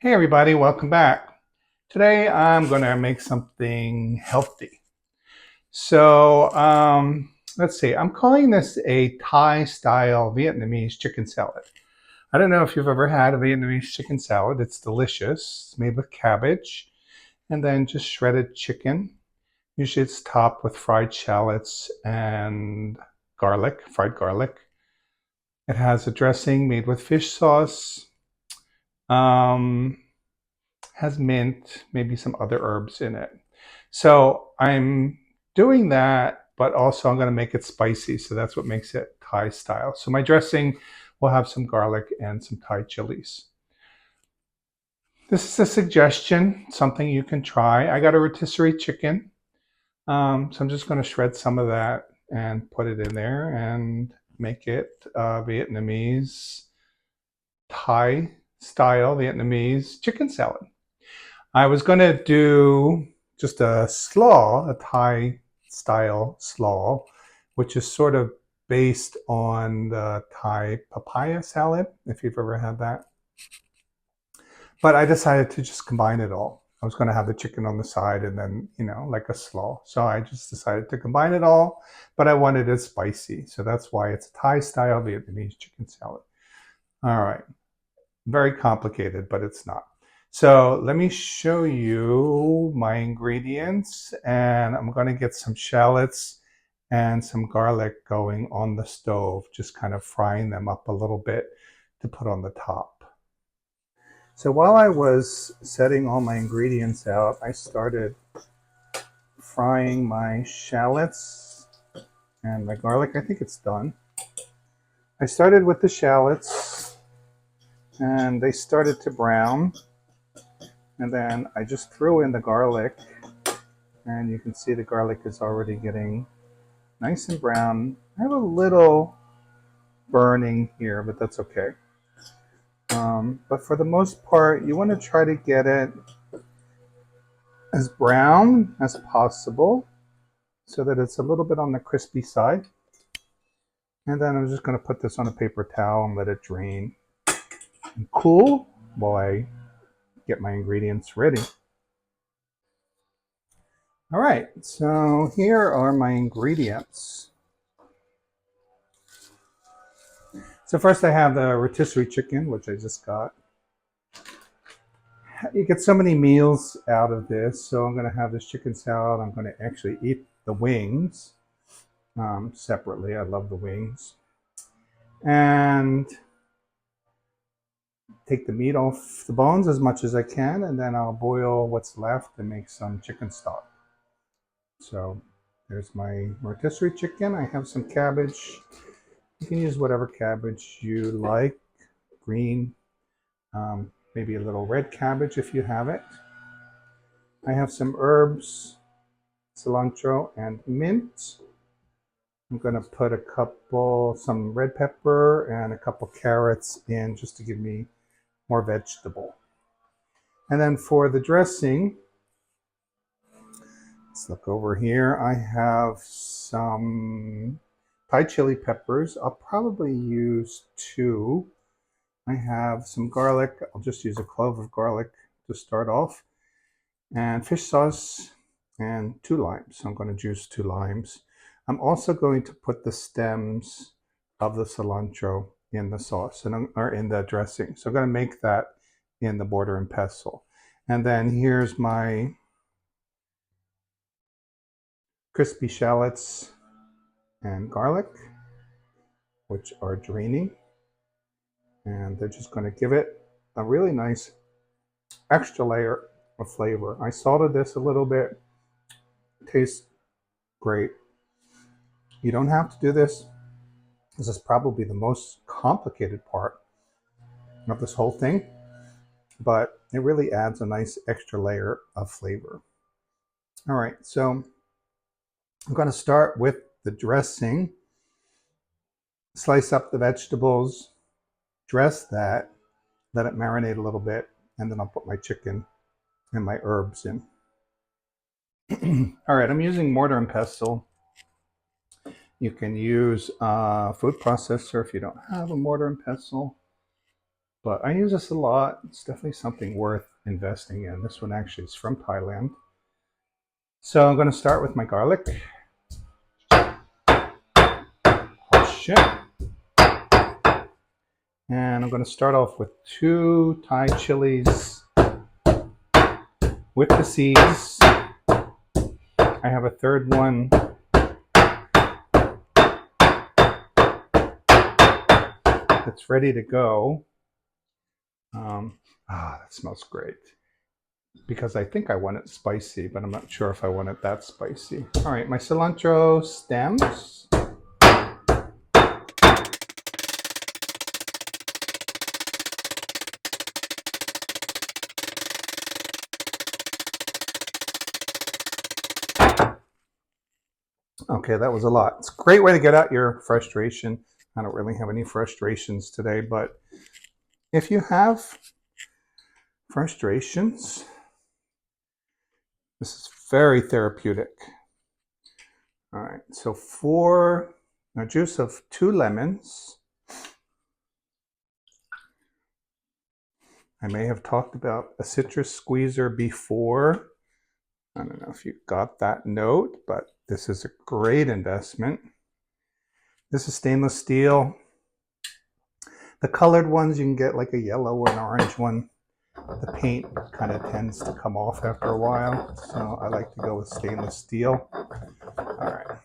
Hey everybody, welcome back. Today I'm going to make something healthy. Let's see, I'm calling this a Thai style Vietnamese chicken salad. I don't know if you've ever had a Vietnamese chicken salad. It's delicious. It's made with cabbage and then just shredded chicken. Usually it's topped with fried shallots and garlic, fried garlic. It has a dressing made with fish sauce. Um, has mint, maybe some other herbs in it. So I'm doing that, but also I'm going to make it spicy. So that's what makes it Thai style. So my dressing will have some garlic and some Thai chilies. This is a suggestion, something you can try. I got a rotisserie chicken. So I'm just going to shred some of that and put it in there and make it Vietnamese, Thai style Vietnamese chicken salad. I was going to do just a slaw, a Thai style slaw, which is sort of based on the Thai papaya salad, if you've ever had that. But I decided to just combine it all. I was going to have the chicken on the side and then, like a slaw. So I just decided to combine it all, but I wanted it spicy. So that's why it's a Thai style Vietnamese chicken salad. All right. Very complicated, but it's not. So let me show you my ingredients, and I'm going to get some shallots and some garlic going on the stove, just kind of frying them up a little bit to put on the top. So while I was setting all my ingredients out, I started frying my shallots and my garlic. I think it's done. I started with the shallots and they started to brown. And then I just threw in the garlic, and you can see the garlic is already getting nice and brown. I have a little burning here, but that's okay. But for the most part, you want to try to get it as brown as possible so that it's a little bit on the crispy side. And then I'm just going to put this on a paper towel and let it drain and cool while I get my ingredients ready. All right, so here are my ingredients. So first I have the rotisserie chicken, which I just got. You get so many meals out of this. So I'm going to have this chicken salad. I'm going to actually eat the wings separately. I love the wings. And take the meat off the bones as much as I can, and then I'll boil what's left and make some chicken stock. So there's my rotisserie chicken. I have some cabbage. You can use whatever cabbage you like, green, maybe a little red cabbage if you have it. I have some herbs, cilantro, and mint. I'm going to put some red pepper and a couple carrots in just to give me more vegetable. And then for the dressing, let's look over here. I have some Thai chili peppers. I'll probably use 2. I have some garlic. I'll just use a clove of garlic to start off. And fish sauce and 2 limes. So I'm going to juice 2 limes. I'm also going to put the stems of the cilantro in the sauce or in the dressing. So I'm going to make that in the mortar and pestle. And then here's my crispy shallots and garlic, which are draining. And they're just going to give it a really nice extra layer of flavor. I salted this a little bit. It tastes great. You don't have to do this. This is probably the most complicated part of this whole thing, but it really adds a nice extra layer of flavor. All right, so I'm going to start with the dressing. Slice up the vegetables, dress that, let it marinate a little bit, and then I'll put my chicken and my herbs in. All right, I'm using mortar and pestle. You can use a food processor if you don't have a mortar and pestle. but I use this a lot. It's definitely something worth investing in. This one actually is from Thailand. So I'm going to start with my garlic. Oh shit. And I'm going to start off with 2 Thai chilies with the seeds. I have a third one that's ready to go. That smells great. Because I think I want it spicy, but I'm not sure if I want it that spicy. All right, my cilantro stems. Okay, that was a lot. It's a great way to get out your frustration. I don't really have any frustrations today, but if you have frustrations, this is very therapeutic. All right, so for a juice of 2 lemons, I may have talked about a citrus squeezer before. I don't know if you got that note, but this is a great investment. This is stainless steel. The colored ones, you can get like a yellow or an orange one. The paint kind of tends to come off after a while, so I like to go with stainless steel. All right.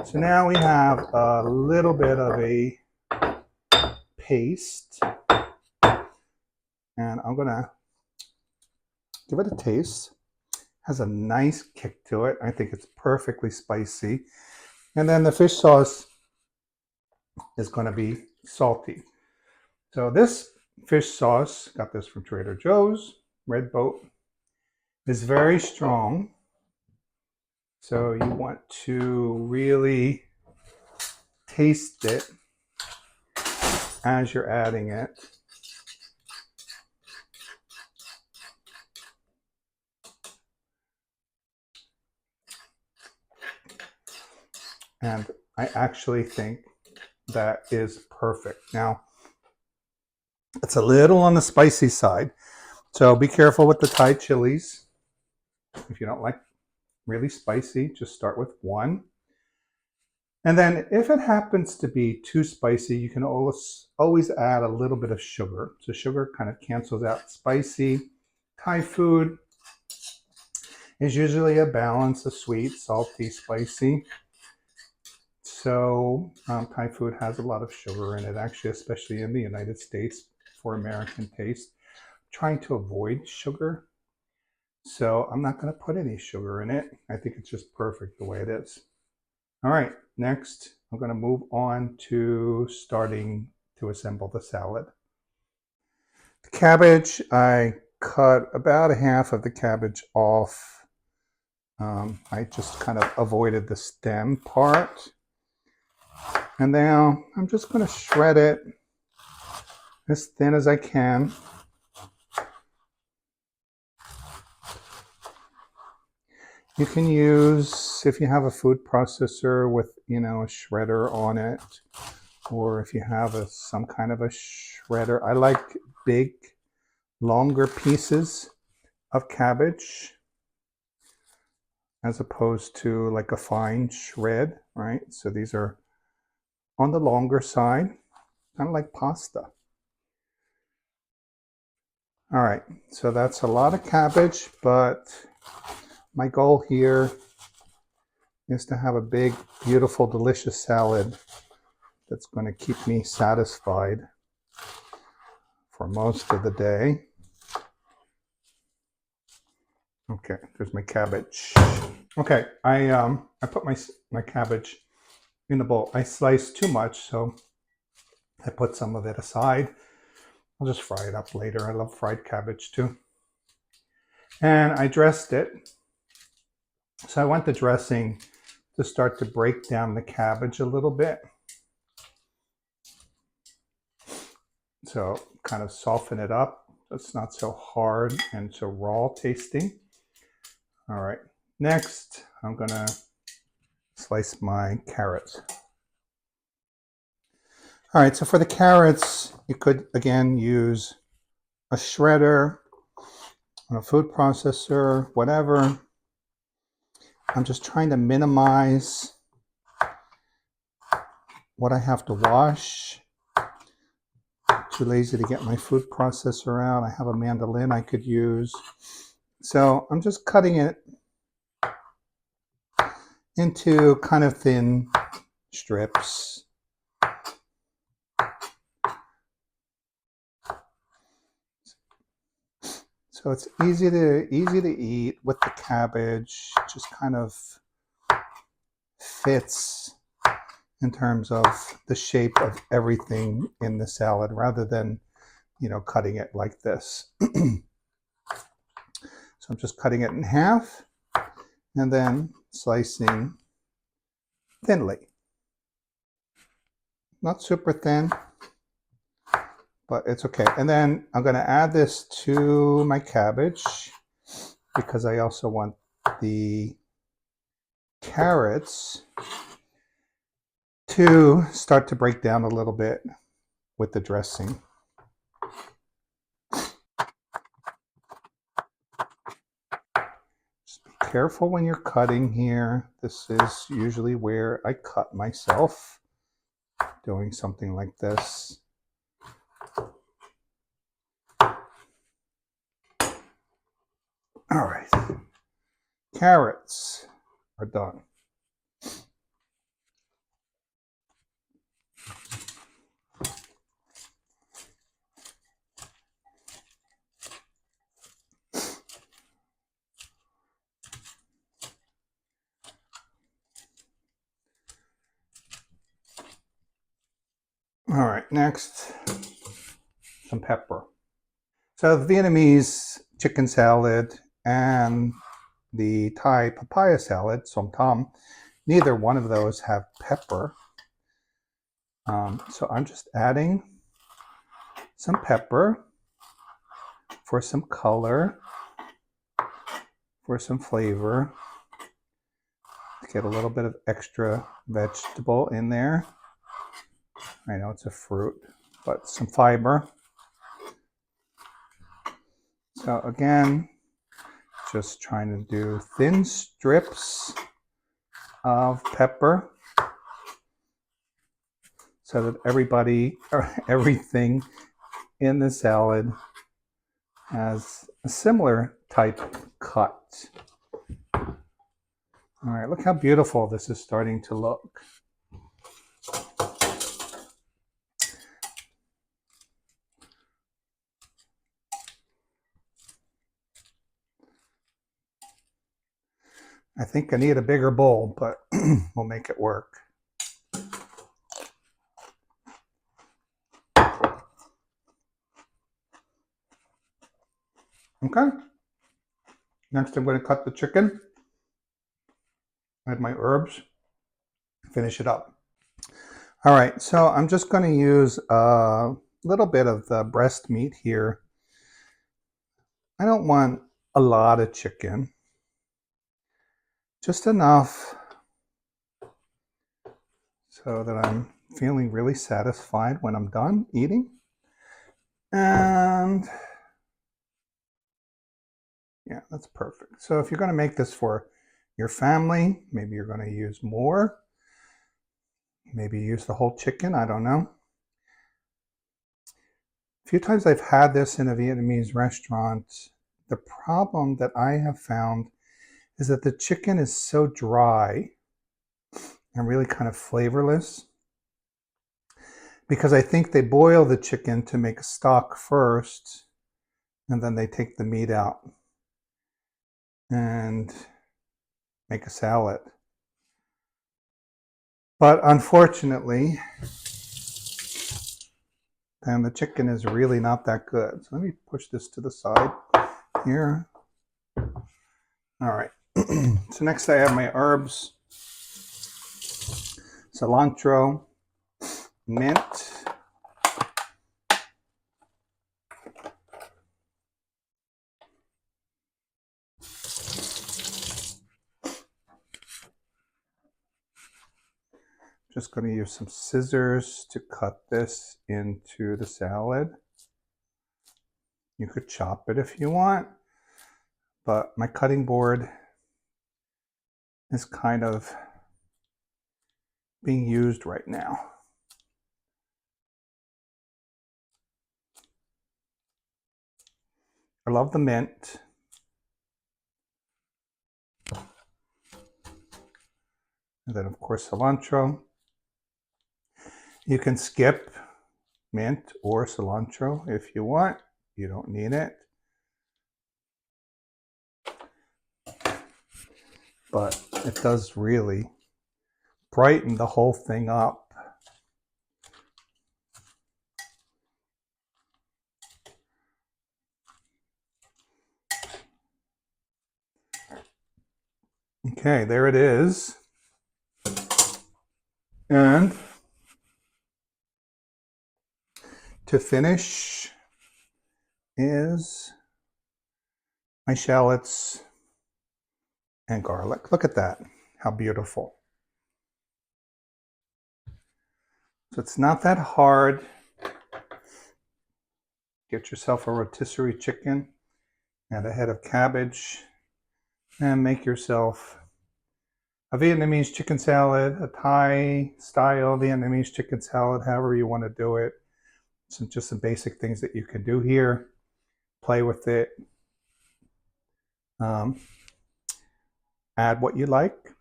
So now we have a little bit of a paste, and I'm gonna give it a taste. It has a nice kick to it. I think it's perfectly spicy. And then the fish sauce is going to be salty. So this fish sauce, got this from Trader Joe's, Red Boat, is very strong. So you want to really taste it as you're adding it. And I actually think that is perfect. Now, it's a little on the spicy side, so be careful with the Thai chilies. If you don't like really spicy, just start with 1. And then if it happens to be too spicy, you can always add a little bit of sugar. So sugar kind of cancels out spicy. Thai food is usually a balance of sweet, salty, spicy. So Thai food has a lot of sugar in it, actually, especially in the United States for American taste. I'm trying to avoid sugar, so I'm not going to put any sugar in it. I think it's just perfect the way it is. All right, next I'm going to move on to starting to assemble the salad. The cabbage, I cut about a half of the cabbage off. I just kind of avoided the stem part. And now I'm just going to shred it as thin as I can. You can use, if you have a food processor with, a shredder on it, or if you have some kind of a shredder. I like big, longer pieces of cabbage as opposed to like a fine shred, right? So these are on the longer side, kind of like pasta. All right, so that's a lot of cabbage, but my goal here is to have a big, beautiful, delicious salad that's going to keep me satisfied for most of the day. Okay, there's my cabbage. Okay, I put my cabbage in the bowl. I sliced too much, so I put some of it aside. I'll just fry it up later. I love fried cabbage too. And I dressed it. So I want the dressing to start to break down the cabbage a little bit. So kind of soften it up. It's not so hard and so raw tasting. All right, next I'm gonna slice my carrots. All right, so for the carrots, you could again use a shredder, a food processor, whatever. I'm just trying to minimize what I have to wash. Too lazy to get my food processor out. I have a mandolin I could use. So I'm just cutting it into kind of thin strips. So it's easy to eat with the cabbage. Just kind of fits in terms of the shape of everything in the salad rather than, cutting it like this. So I'm just cutting it in half and then slicing thinly. Not super thin, but it's okay. And then I'm going to add this to my cabbage because I also want the carrots to start to break down a little bit with the dressing. Just be careful when you're cutting here. This is usually where I cut myself, doing something like this. All right, carrots are done. All right, next, some pepper. So the Vietnamese chicken salad and the Thai papaya salad, som tam, neither one of those have pepper. So I'm just adding some pepper for some color, for some flavor, to get a little bit of extra vegetable in there. I know it's a fruit, but some fiber. So again, just trying to do thin strips of pepper so that everything in the salad has a similar type cut. All right, look how beautiful this is starting to look. I think I need a bigger bowl, but we'll make it work. Okay. Next, I'm going to cut the chicken, add my herbs, finish it up. All right, so I'm just going to use a little bit of the breast meat here. I don't want a lot of chicken, just enough so that I'm feeling really satisfied when I'm done eating. And yeah, that's perfect. So if you're going to make this for your family, maybe you're going to use more. Maybe use the whole chicken, I don't know. A few times I've had this in a Vietnamese restaurant. The problem that I have found is that the chicken is so dry and really kind of flavorless because I think they boil the chicken to make a stock first and then they take the meat out and make a salad. But unfortunately, then the chicken is really not that good. So let me push this to the side here. All right. So next I have my herbs, cilantro, mint, Just going to use some scissors to cut this into the salad. You could chop it if you want, but my cutting board is kind of being used right now. I love the mint. And then of course cilantro. You can skip mint or cilantro if you want. You don't need it. But it does really brighten the whole thing up. Okay, there it is. And to finish is my shallots and garlic. Look at that, how beautiful. So it's not that hard. Get yourself a rotisserie chicken and a head of cabbage and make yourself a Vietnamese chicken salad, a Thai style Vietnamese chicken salad, however you want to do it. Just some basic things that you can do here. Play with it. Add what you like.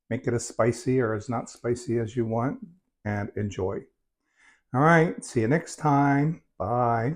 Make it as spicy or as not spicy as you want and enjoy. All right, see you next time. Bye.